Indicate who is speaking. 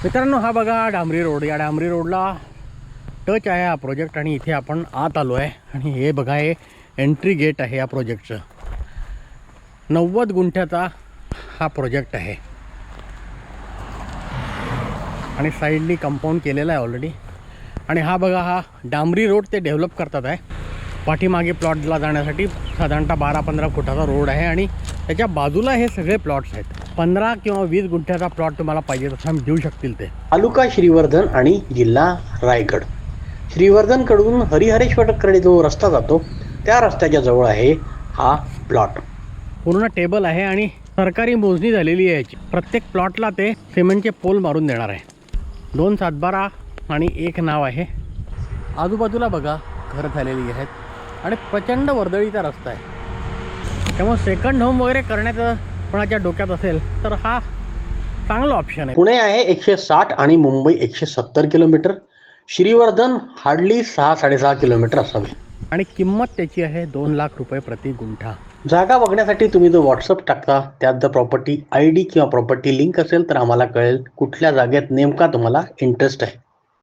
Speaker 1: मित्रांनो, हा बघा डांबरी रोड. या डांबरी रोडला टच आहे हा प्रोजेक्ट आणि इथे आपण आत आलो आहे. आणि हे बघा, हे एंट्री गेट आहे या प्रोजेक्टचं. 90 गुंठ्याचा हा प्रोजेक्ट आहे आणि साईडनी कंपाऊंड केलेला आहे ऑलरेडी. आणि हा बघा, हा डांबरी रोड ते डेव्हलप करतात आहे. पाठीमागे प्लॉटला जाण्यासाठी साधारणतः 12-15 फुटाचा रोड आहे आणि त्याच्या बाजूला हे सगळे प्लॉट्स आहेत. 15 किंवा 20 गुंठ्याचा प्लॉट तुम्हाला पाहिजे तसा देऊ शकतील ते.
Speaker 2: तालुका श्रीवर्धन आणि जिल्हा रायगड. श्रीवर्धनकडून हरिहरेश्वरकडे जो रस्ता जातो त्या रस्त्याच्या जवळ आहे हा प्लॉट.
Speaker 1: पूर्ण टेबल आहे आणि सरकारी मोजणी झालेली आहे याची. प्रत्येक प्लॉटला ते सिमेंटचे पोल मारून देणार आहे. 2 सातबारा आणि 1 नाव आहे. आजूबाजूला बघा घर झालेली आहेत आणि प्रचंड वर्दळीचा रस्ता आहे. त्यामुळे सेकंड होम वगैरे करण्याचं कोणाच्या डोक्यात असेल तर हा चांगला ऑप्शन आहे.
Speaker 2: पुणे आहे 160 आणि Mumbai 170 kilometre. Shrivardhan hardly 6-6.5 kilometre असावे
Speaker 1: आणि किंमत त्याची आहे 2 लाख रुपये प्रति गुंठा.
Speaker 2: जागा बघण्यासाठी तुम्ही जो व्हॉट्सअप टाकता त्यात जर प्रॉपर्टी ID किंवा प्रॉपर्टी लिंक असेल तर आम्हाला कळेल कुठल्या जागेत नेमका तुम्हाला इंटरेस्ट आहे.